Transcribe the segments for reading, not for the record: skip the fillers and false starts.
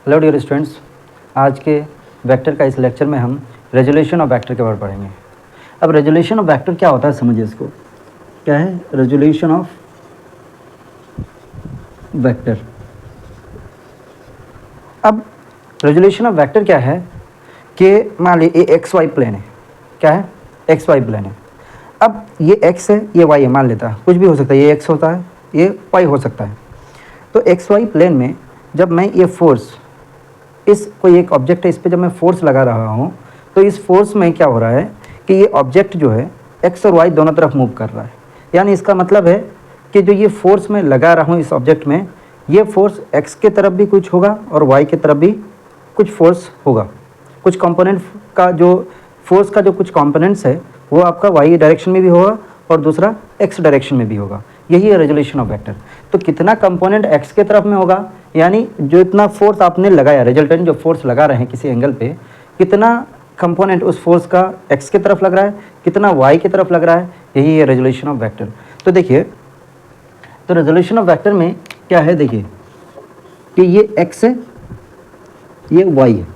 Hello dear students, आज के vector का इस लेक्चर में हम रेजोल्यूशन ऑफ वेक्टर के बारे में पढ़ेंगे। अब रेजोल्यूशन ऑफ वेक्टर क्या होता है समझिए इसको। क्या है रेजोल्यूशन ऑफ वेक्टर? अब रेजोल्यूशन ऑफ वेक्टर क्या है कि मान लीजिए ये एक्स वाई प्लेन है। क्या है? एक्स वाई प्लेन है। अब ये एक्स है, ये वाई है, मान लेता है, कुछ भी हो सकता है, ये एक्स होता है, ये वाई हो सकता है। तो एक्स वाई प्लेन में जब मैं ये फोर्स, इस कोई एक ऑब्जेक्ट है, इस पे जब मैं फोर्स लगा रहा हूँ तो इस फोर्स में क्या हो रहा है कि ये ऑब्जेक्ट जो है एक्स और वाई दोनों तरफ मूव कर रहा है। यानी इसका मतलब है कि जो ये फोर्स मैं लगा रहा हूँ इस ऑब्जेक्ट में, ये फोर्स एक्स के तरफ भी कुछ होगा और वाई के तरफ भी कुछ फोर्स होगा। कुछ कंपोनेंट का जो फोर्स का जो कुछ कंपोनेंट्स है वो आपका वाई डायरेक्शन में भी होगा और दूसरा एक्स डायरेक्शन में भी होगा। यही है रेजोल्यूशन ऑफ वेक्टर। तो कितना कंपोनेंट एक्स के तरफ में होगा, यानी जो इतना फोर्स आपने लगाया, रिजल्टेंट जो फोर्स लगा रहे हैं किसी एंगल पे, कितना कंपोनेंट उस फोर्स का एक्स की तरफ लग रहा है, कितना वाई की तरफ लग रहा है, यही है रेजोल्यूशन ऑफ वेक्टर। तो देखिए, तो रेजोल्यूशन ऑफ वेक्टर में क्या है, देखिए कि ये एक्स है, ये वाई है।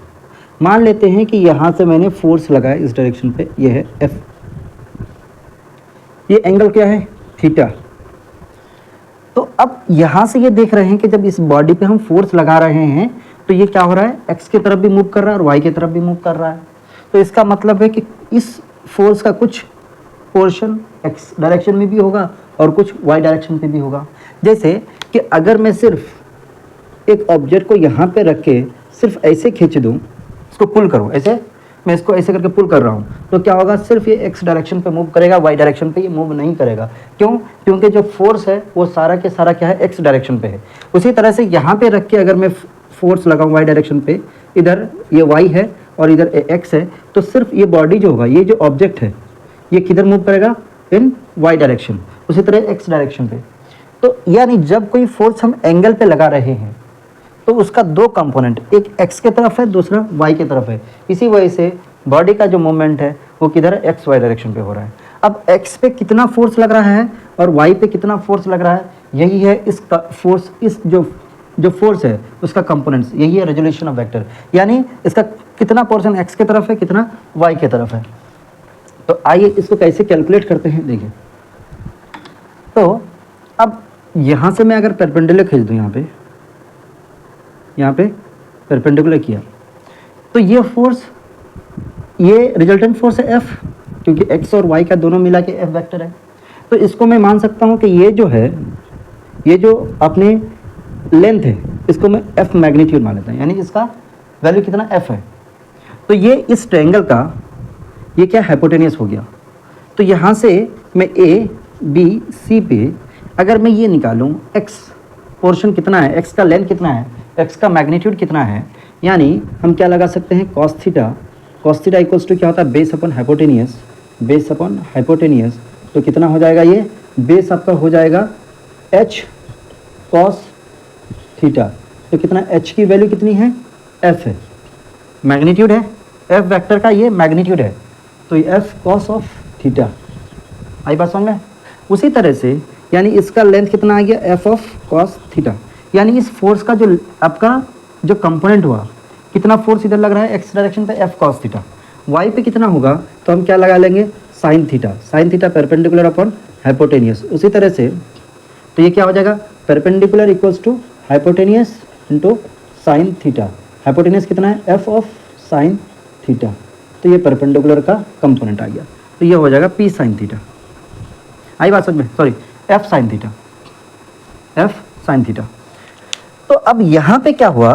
मान लेते हैं कि यहाँ से मैंने फोर्स लगाया इस डायरेक्शन पे, ये है एफ, ये एंगल क्या है, थीटा। तो अब यहाँ से ये देख रहे हैं कि जब इस बॉडी पे हम फोर्स लगा रहे हैं तो ये क्या हो रहा है, एक्स की तरफ भी मूव कर रहा है और वाई की तरफ भी मूव कर रहा है। तो इसका मतलब है कि इस फोर्स का कुछ पोर्शन एक्स डायरेक्शन में भी होगा और कुछ वाई डायरेक्शन पे भी होगा। जैसे कि अगर मैं सिर्फ एक ऑब्जेक्ट को यहाँ पे रख के सिर्फ ऐसे खींच दूँ, इसको पुल करूँ, ऐसे मैं इसको ऐसे करके पुल कर रहा हूँ, तो क्या होगा, सिर्फ ये एक्स डायरेक्शन पे मूव करेगा, वाई डायरेक्शन पे ये मूव नहीं करेगा। क्यों? क्योंकि जो फोर्स है वो सारा के सारा क्या है, एक्स डायरेक्शन पे है। उसी तरह से यहाँ पे रख के अगर मैं फोर्स लगाऊँ वाई डायरेक्शन पे, इधर ये वाई है और इधर एक्स है, तो सिर्फ ये बॉडी जो होगा, ये जो ऑब्जेक्ट है, ये किधर मूव करेगा, इन वाई डायरेक्शन, उसी तरह एक्स डायरेक्शन पे। तो यानी जब कोई फोर्स हम एंगल पे लगा रहे हैं तो उसका दो कंपोनेंट, एक एक्स के तरफ है, दूसरा वाई के तरफ है। इसी वजह से बॉडी का जो मूवमेंट है वो किधर है, एक्स वाई डायरेक्शन पे हो रहा है। अब एक्स पे कितना फोर्स लग रहा है और वाई पे कितना फोर्स लग रहा है, यही है इसका फोर्स, इस जो फोर्स है उसका कंपोनेंट्स, यही है रेजोल्यूशन ऑफ वेक्टर। यानी इसका कितना पोर्शन एक्स की तरफ है, कितना वाई की तरफ है। तो आइए इसको कैसे कैलकुलेट करते हैं, देखिए। तो अब यहाँ से मैं अगर परपेंडिकुलर खींच दूँ, यहाँ पे परपेंडिकुलर किया, तो ये फोर्स, ये रिजल्टेंट फोर्स है एफ, क्योंकि एक्स और वाई का दोनों मिला के एफ वेक्टर है। तो इसको मैं मान सकता हूँ कि ये जो है, ये जो अपनी लेंथ है, इसको मैं एफ मैग्नीट्यूड मान लेता हूँ, यानी इसका वैल्यू कितना एफ है। तो ये इस ट्रायंगल का ये क्या हाइपोटेनियस हो गया। तो यहाँ से मैं ए बी सी पे अगर मैं ये निकालूँ, एक्स पोर्शन कितना है, एक्स का लेंथ कितना है, एक्स का मैग्नीट्यूड कितना है, यानी हम क्या लगा सकते हैं, कॉस थीटा इक्वल्स टू क्या होता है, बेस अपॉन हाइपोटेनियस। तो कितना हो जाएगा, ये बेस आपका हो जाएगा एच कॉस थीटा। तो कितना, एच की वैल्यू कितनी है, एफ है, मैग्नीट्यूड है एफ वेक्टर का, ये मैग्नीट्यूड है, तो ये एफ कॉस ऑफ थीटा। आई बात समझ में? उसी तरह से यानी इसका लेंथ कितना आ गया, एफ ऑफ कॉस थीटा। यानी इस फोर्स का जो आपका जो कंपोनेंट हुआ, कितना फोर्स इधर लग रहा है एक्स डायरेक्शन पे, एफ कॉस थीटा। वाई पे कितना होगा, तो हम क्या लगा लेंगे, sine theta perpendicular upon hypotenuse. उसी तरह से तो ये क्या हो जाएगा, perpendicular equals to hypotenuse into sine theta. Hypotenuse कितना है, एफ ऑफ साइन थीटा। तो ये परपेंडिकुलर का कंपोनेंट आ गया, तो ये हो जाएगा पी साइन थीटा। आई बात समझ में? Sorry, F sine theta. तो अब यहाँ पे क्या हुआ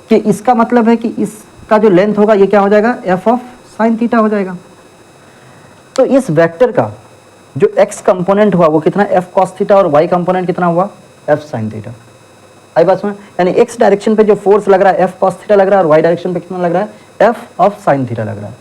कि इसका मतलब है कि इसका जो लेंथ होगा ये क्या हो जाएगा, एफ ऑफ साइन थीटा हो जाएगा। तो इस वेक्टर का जो एक्स कंपोनेंट हुआ वो कितना, एफ कॉस थीटा, और वाई कंपोनेंट कितना हुआ, एफ साइन थीटा। आई बात में? यानी एक्स डायरेक्शन पे जो फोर्स लग रहा है एफ कॉस थीटा लग रहा है और वाई डायरेक्शन पे कितना लग रहा है, एफ ऑफ साइन थीटा लग रहा है।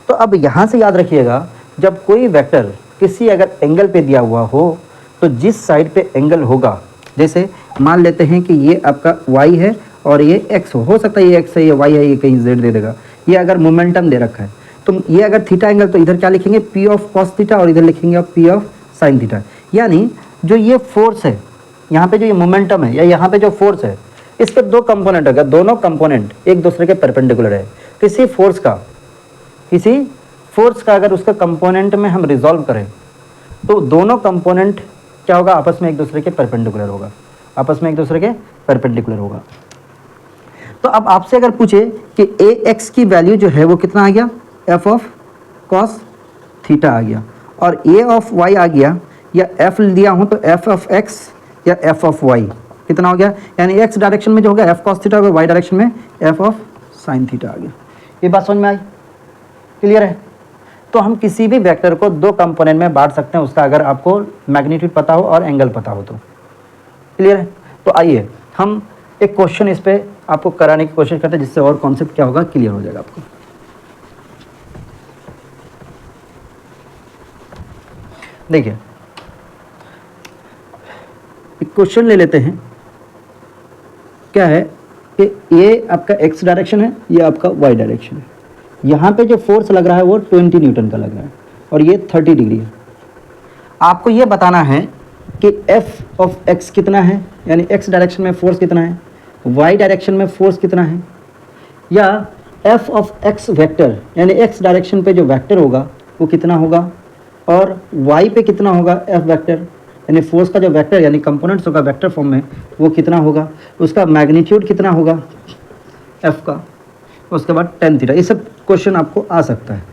तो अब यहाँ से याद रखिएगा, जब कोई वेक्टर किसी अगर एंगल पे दिया हुआ हो तो जिस साइड पे एंगल होगा, जैसे मान लेते हैं कि ये आपका y है और ये x हो सकता है ये x है, ये y है, ये कहीं z दे देगा। ये अगर मोमेंटम दे रखा है तो ये अगर थीटा एंगल, तो इधर क्या लिखेंगे, p ऑफ cos थीटा, और इधर लिखेंगे p ऑफ sin थीटा। यानी जो ये फोर्स है यहाँ पे, जो ये मोमेंटम है या यहाँ पे जो फोर्स है, इसके दो कंपोनेंट अगर दोनों कंपोनेंट एक दूसरे के परपेंडिकुलर है, किसी फोर्स का अगर उसका कंपोनेंट में हम रिजॉल्व करें तो दोनों कंपोनेंट क्या होगा, आपस में एक दूसरे के परपेंडिकुलर होगा, आपस में एक दूसरे के परपेंडिकुलर होगा। तो अब आपसे अगर पूछे कि ए एक्स की वैल्यू जो है वो कितना आ गया, एफ ऑफ कॉस थीटा आ गया, और ए ऑफ वाई आ गया, या एफ दिया हूँ तो एफ ऑफ एक्स या एफ ऑफ वाई कितना हो गया, यानी एक्स डायरेक्शन में जो होगा एफ कॉस थीटा होगा, वाई डायरेक्शन में एफ ऑफ साइन थीटा आ गया। ये बात समझ में आई, क्लियर है। तो हम किसी भी वेक्टर को दो कंपोनेंट में बांट सकते हैं, उसका अगर आपको मैग्नीट्यूड पता हो और एंगल पता हो तो, क्लियर है। तो आइए हम एक क्वेश्चन इस पे आपको कराने की कोशिश करते हैं, जिससे और कॉन्सेप्ट क्या होगा क्लियर हो जाएगा आपको। देखिए एक क्वेश्चन ले लेते हैं, क्या है कि ये आपका एक्स डायरेक्शन है, ये आपका वाई डायरेक्शन है। यहाँ पे जो फोर्स लग रहा है वो 20 न्यूटन का लग रहा है और ये 30 डिग्री है। आपको ये बताना है कि एफ ऑफ एक्स कितना है, यानी एक्स डायरेक्शन में फोर्स कितना है, वाई डायरेक्शन में फोर्स कितना है, या एफ ऑफ एक्स वेक्टर यानी एक्स डायरेक्शन पे जो वेक्टर होगा वो कितना होगा, और वाई पे कितना होगा एफ वेक्टर यानी फोर्स का जो वेक्टर यानी कंपोनेंट्स होगा वेक्टर फॉर्म में वो कितना होगा, उसका मैग्नीट्यूड कितना होगा एफ का, उसके बाद टेन थीटा। ये सब क्वेश्चन आपको आ सकता है।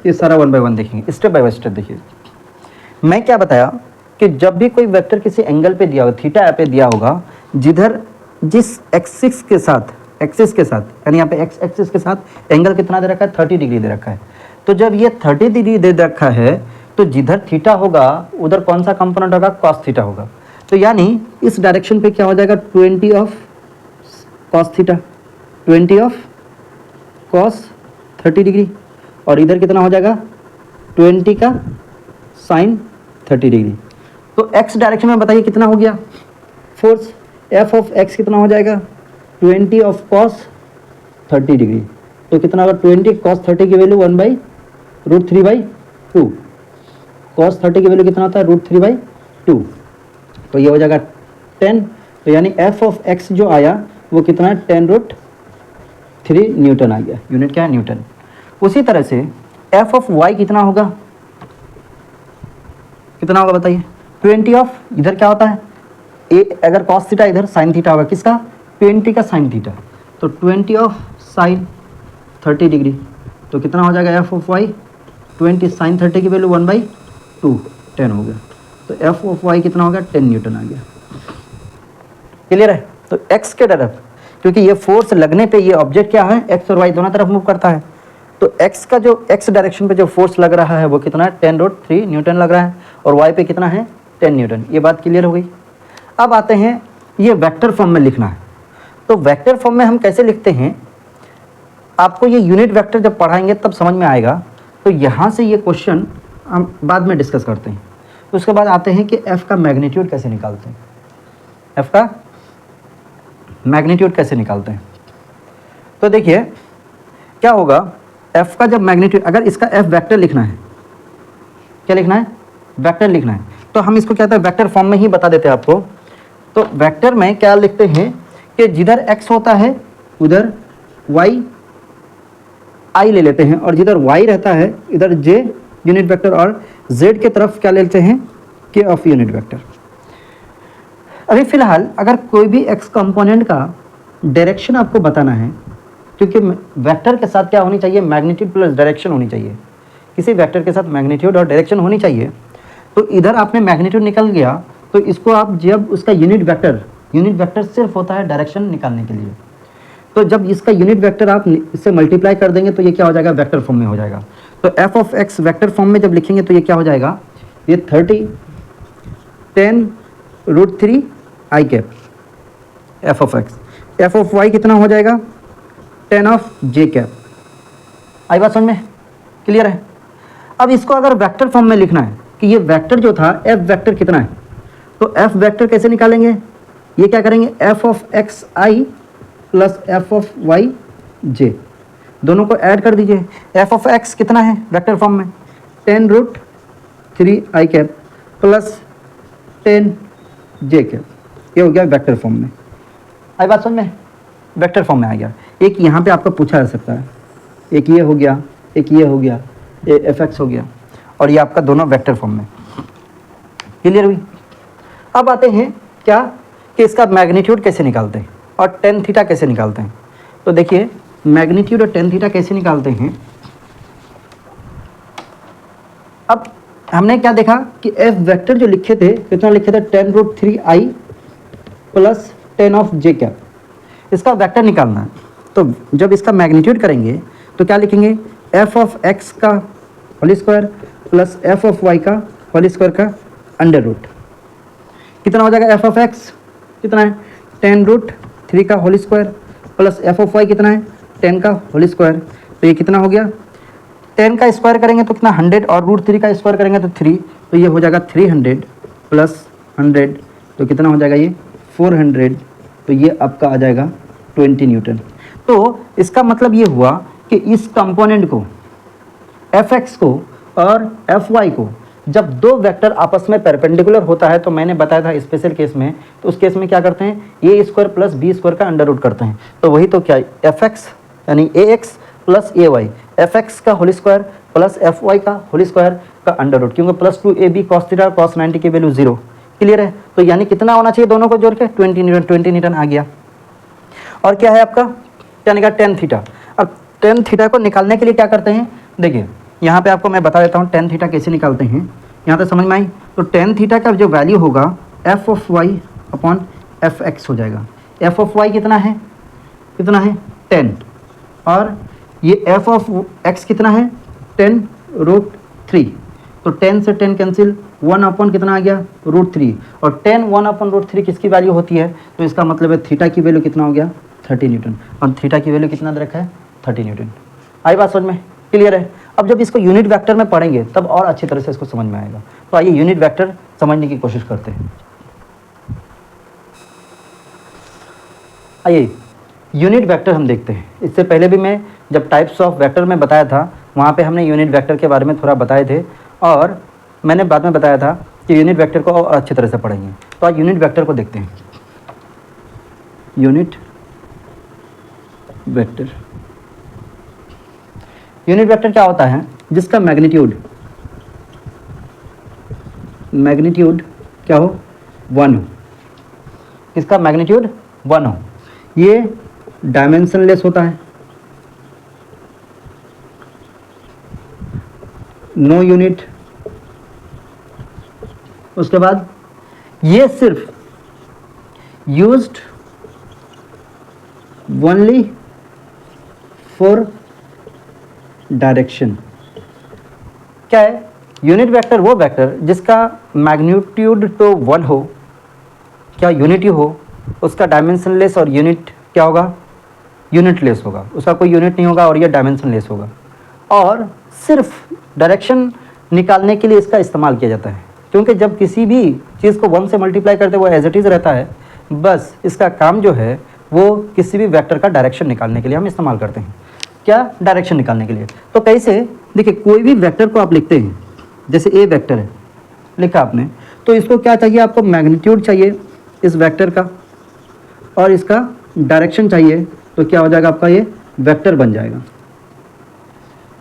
ये सारा 1 बाय 1 देखेंगे, स्टेप बाय स्टेप देखिए। मैं क्या बताया कि जब भी कोई वेक्टर किसी एंगल पे दिया होगा, थीटा पे दिया होगा, जिस एक्सिस के साथ यानी यहाँ पे एक्स एक्सिस के साथ एंगल कितना दे रखा है, 30 डिग्री दे रखा है। तो जब ये 30 डिग्री दे रखा है तो जिधर थीटा होगा उधर कौन सा कंपोनेंट होगा, कॉस थीटा होगा। तो यानी इस डायरेक्शन पे क्या हो जाएगा, 20 of cos theta, 20 of cos 30 degree, और इधर कितना हो जाएगा 20 का साइन 30 डिग्री। तो एक्स डायरेक्शन में बताइए कितना हो गया फोर्स, एफ ऑफ एक्स कितना हो जाएगा 20 ऑफ कॉस 30 डिग्री। तो कितना होगा 20 कॉस 30 की वैल्यू 1/√3/2, कॉस 30 की वैल्यू कितना होता है √3/2, तो ये हो जाएगा 10। तो यानी एफ ऑफ एक्स जो आया वो कितना है 10√3 न्यूटन आ गया। यूनिट क्या है, न्यूटन। उसी तरह से एफ ऑफ वाई कितना होगा बताइए, 20 ऑफ इधर क्या होता है ए, अगर कॉस थीटा इधर साइन थीटा होगा, किसका 20 का साइन थीटा, तो 20 ऑफ साइन 30 डिग्री। तो कितना हो जाएगा एफ ऑफ वाई 20 साइन 30 की वैल्यू 1/2 10 हो गया। तो एफ ऑफ वाई कितना हो गया 10 न्यूटन आ गया। क्लियर है। तो एक्स के तरफ क्योंकि ये फोर्स लगने पे ये ऑब्जेक्ट क्या है एक्स और वाई दोनों तरफ मूव करता है, तो एक्स का जो एक्स डायरेक्शन पे जो फोर्स लग रहा है वो कितना है 10√3 न्यूटन लग रहा है, और वाई पे कितना है 10 न्यूटन। ये बात क्लियर हो गई। अब आते हैं ये वेक्टर फॉर्म में लिखना है। तो वेक्टर फॉर्म में हम कैसे लिखते हैं, आपको ये यूनिट वेक्टर जब पढ़ाएंगे तब समझ में आएगा। तो यहाँ से ये क्वेश्चन हम बाद में डिस्कस करते हैं। उसके बाद आते हैं कि एफ का मैग्नीट्यूड कैसे निकालते हैं, एफ का मैग्नीट्यूड कैसे निकालते हैं। तो देखिए क्या होगा, एफ का जब मैग्नीट्यूड, अगर इसका एफ वेक्टर लिखना है, क्या लिखना है वेक्टर लिखना है, तो हम इसको क्या होता है वेक्टर फॉर्म में ही बता देते हैं आपको। तो वेक्टर में क्या लिखते हैं कि जिधर एक्स होता है उधर वाई आई ले लेते हैं, और जिधर वाई रहता है इधर जे यूनिट वेक्टर, और जेड के तरफ क्या लेते हैं के ऑफ यूनिट वेक्टर। अभी फिलहाल अगर कोई भी एक्स कंपोनेंट का डायरेक्शन आपको बताना है, क्योंकि वेक्टर के साथ क्या होनी चाहिए मैग्नीट्यूड प्लस डायरेक्शन होनी चाहिए, किसी वेक्टर के साथ मैग्नीट्यूड और डायरेक्शन होनी चाहिए। तो इधर आपने मैग्नीट्यूड निकल गया, तो इसको आप जब उसका यूनिट वेक्टर सिर्फ होता है डायरेक्शन निकालने के लिए, तो जब इसका यूनिट वेक्टर आप इससे मल्टीप्लाई कर देंगे तो ये क्या हो जाएगा वेक्टर फॉर्म में हो जाएगा। तो F of x vector form में जब लिखेंगे तो ये क्या हो जाएगा, ये 30 10√3 i cap f of x, f of Y कितना हो जाएगा 10 ऑफ जे कैप। आई बात समझ में, क्लियर है। अब इसको अगर वेक्टर फॉर्म में लिखना है कि ये वेक्टर जो था एफ वेक्टर कितना है, तो एफ वेक्टर कैसे निकालेंगे, ये क्या करेंगे f of x i plus F of y j, दोनों को ऐड कर दीजिए। एफ ऑफ एक्स कितना है वेक्टर फॉर्म में 10√3 i cap plus 10 J cap, ये हो गया वेक्टर फॉर्म में। आई बात समझ में? वेक्टर फॉर्म में आ गया। एक यहाँ पे आपको पूछा जा सकता है, एक ये हो गया, एक ये हो गया, ये एफ एक्स हो गया, और ये आपका दोनों वेक्टर फॉर्म में। क्लियर हुई? अब आते हैं क्या कि इसका मैग्नीट्यूड कैसे निकालते हैं और टेन थीटा कैसे निकालते हैं। तो देखिए मैग्नीट्यूड और टेन थीटा कैसे निकालते हैं। अब हमने क्या देखा कि एफ वेक्टर जो लिखे थे, कितना लिखे थे, 10√3i plus 10 of J cap, इसका वेक्टर निकालना है। तो जब इसका मैग्नीट्यूड करेंगे तो क्या लिखेंगे, एफ ऑफ एक्स का whole square plus F of Y का होल स्क्वायर का अंडर रूट। कितना हो जाएगा, एफ ऑफ एक्स कितना है 10√3 का whole square plus F of Y कितना है 10 का होल स्क्वायर। तो ये कितना हो गया, 10 का स्क्वायर करेंगे तो कितना 100 और √3 का स्क्वायर करेंगे तो 3, तो ये हो जाएगा 300 प्लस 100 तो कितना हो जाएगा ये 400, तो ये आपका आ जाएगा 20 न्यूटन। तो इसका मतलब ये हुआ कि इस कंपोनेंट को एफ एक्स को और एफ वाई को जब दो वेक्टर आपस में परपेंडिकुलर होता है, तो मैंने बताया था स्पेशल केस में, तो उस केस में क्या करते हैं, A square plus B square का अंडर रूट करते हैं। तो वही तो क्या, एफ एक्स यानी A X plus A Y, F X का whole square plus F Y का होल स्क्वायर का अंडर रूट, क्योंकि plus 2ab cos theta cos 90 की वैल्यू 0। क्लियर है? तो यानी कितना होना चाहिए दोनों को जोड़ के 20 न्यूटन आ गया। और क्या है आपका, क्या निकाला, टेन थीटा। अब टेन थीटा को निकालने के लिए क्या करते हैं, देखिए यहाँ पे आपको मैं बता देता हूँ टेन थीटा कैसे निकालते हैं, यहाँ तक समझ में आई। तो टेन थीटा का जो वैल्यू होगा F of Y upon F X हो जाएगा। एफ ऑफ वाई कितना है 10, और ये एफ ऑफ एक्स कितना है 10√3, तो 10 से 10 कैंसिल, 1 अपॉन कितना आ गया √3, और 10 1 अपॉन √3 किसकी वैल्यू होती है, तो इसका मतलब है थीटा की वैल्यू कितना हो गया 30 न्यूटन, और थीटा की वैल्यू कितना दे रखा है 30 न्यूटन। आई बात समझ में? क्लियर है? अब जब इसको यूनिट वेक्टर में पढ़ेंगे तब और अच्छी तरह से इसको समझ में आएगा। तो आइए यूनिट वेक्टर समझने की कोशिश करते हैं। आइए यूनिट वेक्टर हम देखते हैं। इससे पहले भी मैं जब टाइप्स ऑफ वेक्टर में बताया था, वहाँ पे हमने यूनिट वेक्टर के बारे में थोड़ा बताए थे, और मैंने बाद में बताया था कि यूनिट वेक्टर को और अच्छी तरह से पढ़ेंगे। तो आज यूनिट वेक्टर को देखते हैं। यूनिट वेक्टर, यूनिट वेक्टर क्या होता है, जिसका मैग्नीट्यूड क्या हो 1 हो, इसका मैग्नीट्यूड 1 हो, ये डायमेंशनलेस होता है, नो यूनिट। उसके बाद ये सिर्फ यूज्ड ओनली फॉर डायरेक्शन। क्या है, यूनिट वेक्टर वो वेक्टर जिसका मैग्नीट्यूड तो 1 हो, क्या यूनिटी हो, उसका डायमेंशनलेस और यूनिट क्या होगा, यूनिटलेस होगा, उसका कोई यूनिट नहीं होगा और यह डायमेंशनलेस होगा, और सिर्फ डायरेक्शन निकालने के लिए इसका इस्तेमाल किया जाता है। क्योंकि जब किसी भी चीज़ को 1 से मल्टीप्लाई करते वो एज इट इज़ रहता है, बस इसका काम जो है वो किसी भी वेक्टर का डायरेक्शन निकालने के लिए हम इस्तेमाल करते हैं। क्या, डायरेक्शन निकालने के लिए। तो कैसे, देखिए कोई भी वेक्टर को आप लिखते हैं, जैसे ए वेक्टर है लिखा आपने, तो इसको क्या चाहिए, आपको मैग्नीट्यूड चाहिए इस वेक्टर का, और इसका डायरेक्शन चाहिए, तो क्या हो जाएगा आपका, ये वेक्टर बन जाएगा।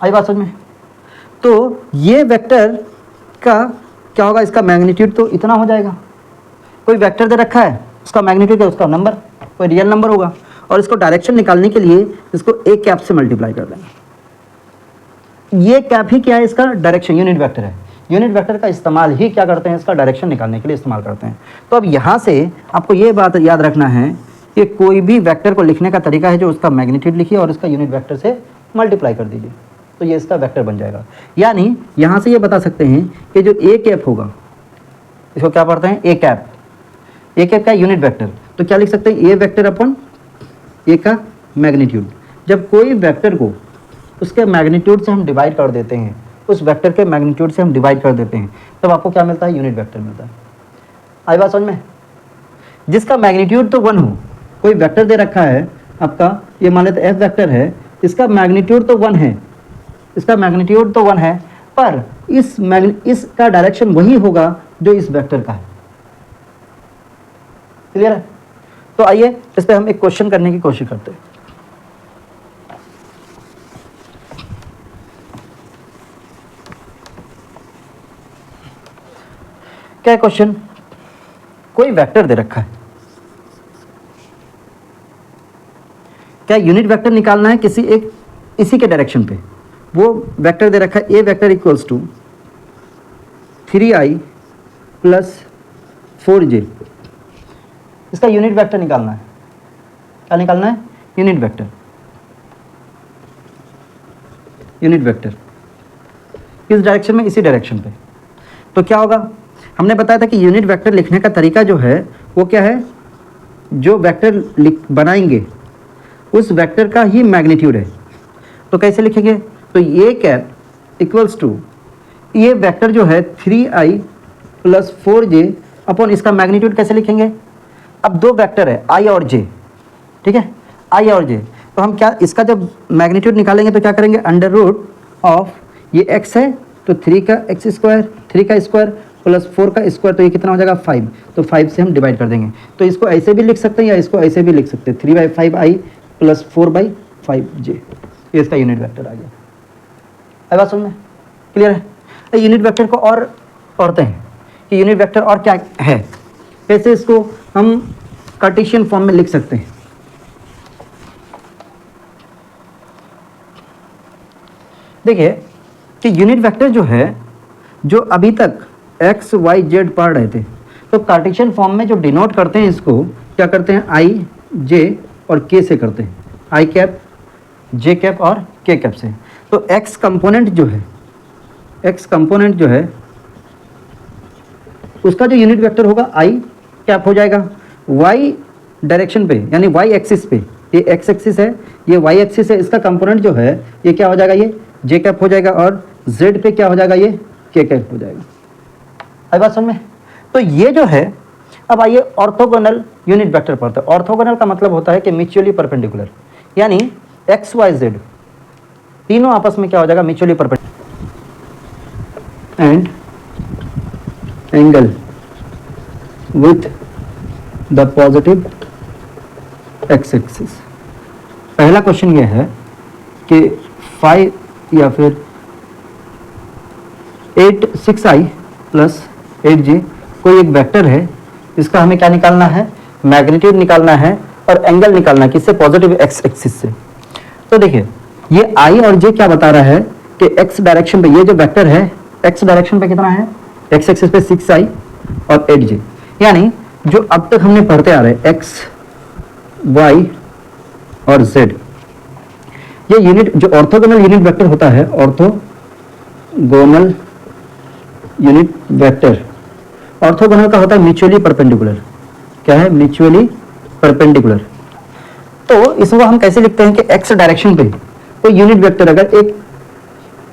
आई बात समझ में? तो ये वेक्टर का क्या होगा, इसका मैग्नीट्यूड तो इतना हो जाएगा। कोई वेक्टर दे रखा है, उसका मैग्नीट्यूड क्या, उसका नंबर, कोई रियल नंबर होगा, और इसको डायरेक्शन निकालने के लिए इसको ए कैप से मल्टीप्लाई कर देंगे। ये कैप ही क्या है, इसका डायरेक्शन, यूनिट वेक्टर है। यूनिट वेक्टर का इस्तेमाल ही क्या करते हैं, इसका डायरेक्शन निकालने के लिए इस्तेमाल करते हैं। तो अब यहाँ से आपको ये बात याद रखना है कि कोई भी वेक्टर को लिखने का तरीका है जो उसका मैग्नीट्यूड लिखिए और इसका यूनिट वेक्टर से मल्टीप्लाई कर दीजिए, तो ये इसका वेक्टर बन जाएगा। यानी यहाँ से ये बता सकते हैं कि जो ए कैप होगा, इसको क्या पढ़ते हैं, ए कैप। ए कैप का यूनिट वेक्टर, तो क्या लिख सकते हैं, ए वेक्टर अपन ए का मैग्नीट्यूड। जब कोई वेक्टर को उसके मैग्नीट्यूड से हम डिवाइड कर देते हैं, उस वेक्टर के मैग्नीट्यूड से हम डिवाइड कर देते हैं, तब आपको क्या मिलता है, यूनिट वेक्टर मिलता है। आई बात समझ में? जिसका मैग्नीट्यूड तो 1 हो, कोई वेक्टर दे रखा है आपका, ये मान लेते एफ वेक्टर है, इसका मैग्नीट्यूड तो 1 है, इसका मैग्नीट्यूड तो 1 है, पर इसका डायरेक्शन वही होगा जो इस वेक्टर का है। क्लियर है? तो आइए इस पे हम एक क्वेश्चन करने की कोशिश करते हैं। क्या क्वेश्चन, कोई वेक्टर दे रखा है, क्या यूनिट वेक्टर निकालना है किसी एक इसी के डायरेक्शन पे। वो वेक्टर दे रखा है a vector equals to 3i plus 4j, इसका यूनिट वेक्टर निकालना है। क्या निकालना है? Unit vector. यूनिट वेक्टर इस डायरेक्शन में, इसी डायरेक्शन पे। तो क्या होगा, हमने बताया था कि यूनिट वेक्टर लिखने का तरीका जो है वो क्या है, जो वेक्टर बनाएंगे उस वेक्टर का ही मैग्नीट्यूड है। तो कैसे लिखेंगे, तो ये कैप इक्वल्स टू ये वेक्टर जो है 3i प्लस 4j अपॉन इसका मैग्नीट्यूड कैसे लिखेंगे। अब दो वेक्टर है i और j, ठीक है, i और j। तो हम क्या इसका जब मैग्नीट्यूड निकालेंगे तो क्या करेंगे, अंडर रूट ऑफ ये x है तो 3 का x स्क्वायर, 3 का स्क्वायर प्लस 4 का स्क्वायर, तो ये कितना हो जाएगा 5। तो 5 से हम डिवाइड कर देंगे। तो इसको ऐसे भी लिख सकते हैं या इसको ऐसे भी लिख सकते हैं, 3/5i प्लस 4/5j, ये इसका यूनिट वेक्टर आ गया। अब बात समझ में क्लियर है। यूनिट वेक्टर को और पढ़ते हैं कि यूनिट वेक्टर और क्या है, कैसे इसको हम कार्टेशियन फॉर्म में लिख सकते हैं। देखिए कि यूनिट वेक्टर जो है, जो अभी तक x y z पढ़ रहे थे, तो कार्टेशियन फॉर्म में जो डिनोट करते हैं इसको क्या करते हैं, i j और k से करते हैं, i कैप j कैप और k कैप से। तो x कंपोनेंट जो है, x कंपोनेंट जो है उसका जो यूनिट वेक्टर होगा i कैप हो जाएगा। y डायरेक्शन पे यानी y एक्सिस पे, ये x एक्सिस है, ये y एक्सिस है, इसका कंपोनेंट जो है ये क्या हो जाएगा, ये j कैप हो जाएगा, और z पे क्या हो जाएगा, ये k कैप हो जाएगा। आई बात समझ में। तो ये जो है, अब आइए ऑर्थोगोनल यूनिट वेक्टर पढ़ते हैं। ऑर्थोगोनल का मतलब होता है कि म्यूचुअली परपेंडिकुलर, यानी x y z तीनों आपस में क्या हो जाएगा, mutually perpendicular and angle with the positive x axis. पहला क्वेश्चन ये है कि 5 या फिर 6i प्लस 8j कोई एक वेक्टर है, इसका हमें क्या निकालना है, मैग्नीट्यूड निकालना है और एंगल निकालना है, किससे, पॉजिटिव x एक्सिस से। तो देखिए ये i और j क्या बता रहा है कि x डायरेक्शन पे ये जो वेक्टर है, x डायरेक्शन पे कितना है, x एक्सिस पे 6i और 8j, यानी जो अब तक हमने पढ़ते आ रहे x y और z, ये यूनिट जो ऑर्थोगोनल यूनिट वेक्टर होता है, ऑर्थोगोनल यूनिट वेक्टर, ऑर्थोगोनल का होता है म्यूचुअली परपेंडिकुलर। क्या है, म्यूचुअली परपेंडिकुलर। तो इसको हम कैसे लिखते हैं कि x डायरेक्शन पे कोई यूनिट वेक्टर अगर एक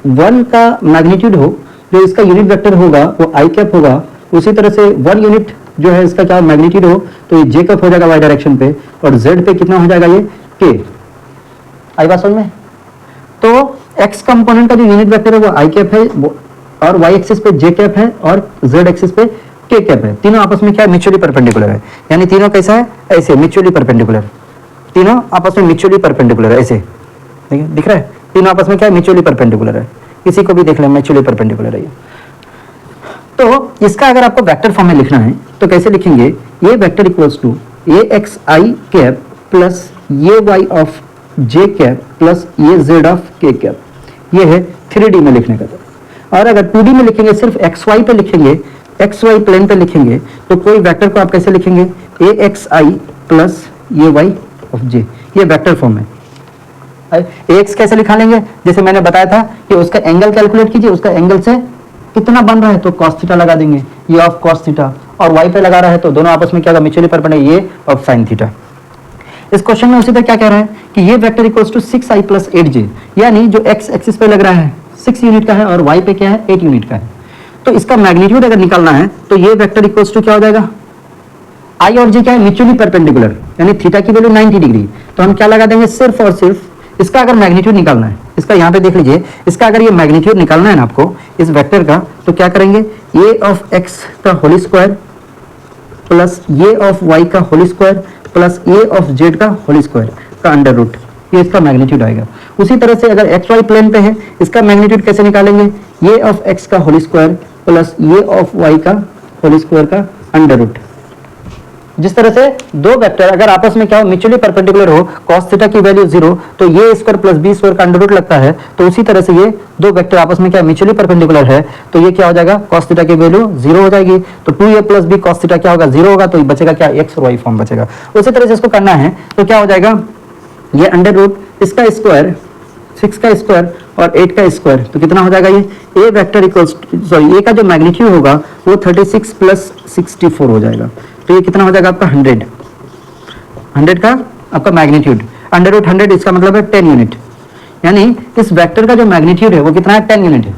1 का मैग्नीट्यूड हो, जो इसका यूनिट वेक्टर होगा वो i कैप होगा, उसी तरह से 1 यूनिट जो है इसका क्या मैग्नीट्यूड हो तो ये j कैप हो जाएगा y डायरेक्शन पे, और z पे कितना हो जाएगा, ये k। आई बात समझ में। तो x कंपोनेंट का जो यूनिट वेक्टर है वो i कैप है, और y एक्सिस पे j कैप है, और z एक्सिस पे k कैप है। तीनों आपस में क्या है, म्यूचुअली परपेंडिकुलर है, यानी तीनों कैसा है, ऐसे म्यूचुअली परपेंडिकुलर, तीनों आपस में म्यूचुअली परपेंडिकुलर है, ऐसे देखिए दिख रहा है, तीनों आपस में क्या है, म्यूचुअली परपेंडिकुलर है। किसी को भी देख लें, म्यूचुअली परपेंडिकुलर है ये। तो इसका अगर आपको वेक्टर फॉर्म में लिखना है तो कैसे लिखेंगे, A vector equals to A X I cap plus A Y of J cap plus A Z of K cap, ये है 3D में लिखने का। और अगर 2D में लिखेंगे, सिर्फ एक्स वाई पे लिखेंगे, एक्स वाई प्लेन पे लिखेंगे, तो कोई वेक्टर को आप कैसे लिखेंगे, ए x i plus A Y of जे, ये वेक्टर फॉर्म है। एक्स कैसे लिखा लेंगे, जैसे मैंने बताया था कि उसका एंगल कैलकुलेट कीजिए, उसका एंगल से कितना बन रहा है तो cos थीटा लगा देंगे, ये ऑफ cos थीटा, और y पे लगा रहा है तो दोनों आपस में क्या होगा, म्यूचुअली परपेंडिकुलर, ये ऑफ sin थीटा। इस क्वेश्चन में उसी तरह क्या कह रहा है कि ये vector equals to 6i plus 8j, यानी जो x एक्सिस पे लग रहा है 6 यूनिट का है और y पे क्या है 8 यूनिट का है। तो इसका मैग्नीट्यूड अगर निकालना है तो ये वेक्टर इक्वल्स टू क्या हो जाएगा, i और j क्या है, म्यूचुअली परपेंडिकुलर, यानी थीटा की वैल्यू 90 डिग्री। तो हम क्या लगा देंगे, सिर्फ और सिर्फ इसका अगर मैग्नीट्यूड निकालना है, इसका यहाँ पे देख लीजिए, इसका अगर ये मैग्नीट्यूड निकालना है ना आपको इस वेक्टर का, तो क्या करेंगे, ये ऑफ x का whole square plus A of y का whole square plus A of Z का होल स्क्वायर का अंडर रूट, ये इसका मैग्नीट्यूड आएगा। उसी तरह से अगर एक्स वाई प्लेन पे है, इसका मैग्नीट्यूड कैसे निकालेंगे, ये ऑफ एक्स का whole square plus A of Y का होल स्क्वायर का अंडर रूट। जिस तरह से दो वेक्टर अगर आपस में क्या हो, म्यूचुअली परपेंडिकुलर हो, cos थीटा की वैल्यू 0 तो ये स्क्वायर प्लस बी स्क्वायर का अंडर रूट लगता है, तो उसी तरह से ये दो वेक्टर आपस में क्या म्यूचुअली परपेंडिकुलर है, तो ये क्या हो जाएगा, cos थीटा की वैल्यू 0 हो जाएगी, तो 2a plus B cos theta क्या होगा, 0 होगा, तो बचेगा क्या, x और y फॉर्म बचेगा। उसी तरह से इसको करना है तो क्या हो जाएगा, ये अंडर रूट इसका स्क्वायर 6 का स्क्वायर और 8 का स्क्वायर, तो कितना हो जाएगा, ये a vector equals sorry a का जो मैग्नीट्यूड होगा वो 36 प्लस 64 हो जाएगा, तो ये कितना हो जाएगा आपका 100 का आपका मैग्नीट्यूड, अंडर रूट 100 इसका मतलब है 10 यूनिट, यानी इस वेक्टर का जो मैग्नीट्यूड है वो कितना है, 10 यूनिट है।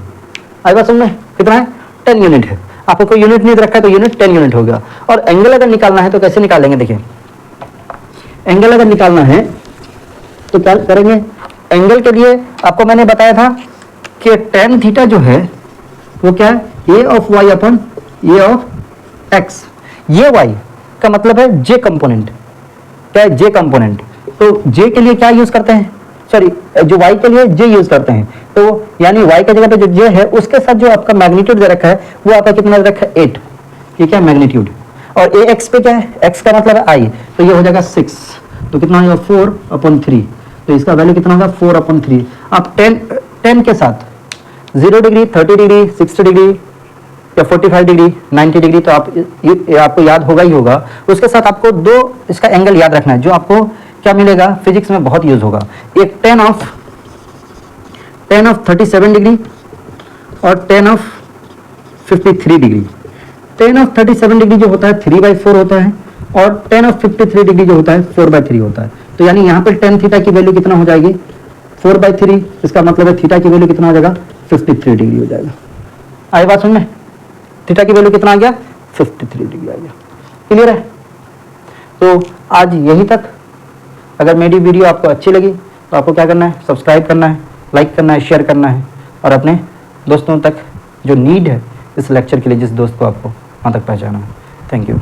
आई बात समझ में, कितना है, 10 यूनिट है। आपको कोई यूनिट नहीं रखा है तो यूनिट 10 यूनिट हो गया। और एंगल अगर निकालना है तो कैसे निकालेंगे, देखिए एंगल अगर निकालना है तो क्या करेंगे, एंगल के लिए आपको मैंने बताया था कि tan थीटा जो है वो क्या है, a of y upon a of x, ये y का मतलब है j कंपोनेंट, क्या है, j कंपोनेंट। तो j के लिए क्या यूज करते हैं, सॉरी जो y के लिए j यूज करते हैं, तो यानी y की जगह पे जो j है उसके साथ जो आपका मैग्नीट्यूड दे रखा है वो आपका कितना दे रखा है, 8, ये क्या है मैग्नीट्यूड, और ax पे क्या है, x का मतलब है i, तो ये हो जाएगा 6, तो कितना हो जाएगा 4/3, तो इसका वैल्यू कितना होगा 4/3। आप 10 के साथ 0 डिग्री, 30 डिग्री, 60 डिग्री या 45 डिग्री, 90 डिग्री, तो आपको याद होगा ही होगा। उसके साथ आपको दो इसका एंगल याद रखना है जो आपको क्या मिलेगा, फिजिक्स में बहुत यूज होगा, एक tan ऑफ 37 डिग्री और tan of 53 degree. tan of 37 degree जो होता है 3/4 होता है और tan ऑफ 53 डिग्री जो होता है 4/3 होता है, तो यानी यहाँ पे tan थीटा की वैल्यू कितना हो जाएगी, 4/3, इसका मतलब है थीटा की वैल्यू कितना हो जाएगा, 53 डिग्री हो जाएगा। आई बात समझ में, थीटा की वैल्यू कितना आ गया, 53 डिग्री आ गया। क्लियर है, तो आज यही तक। अगर मेरी वीडियो आपको अच्छी लगी तो आपको क्या करना है, सब्सक्राइब करना है, लाइक करना है, शेयर करना है, और अपने दोस्तों तक जो नीड है इस लेक्चर के लिए, जिस दोस्त को आपको वहाँ तक पहुँचाना है। Thank you.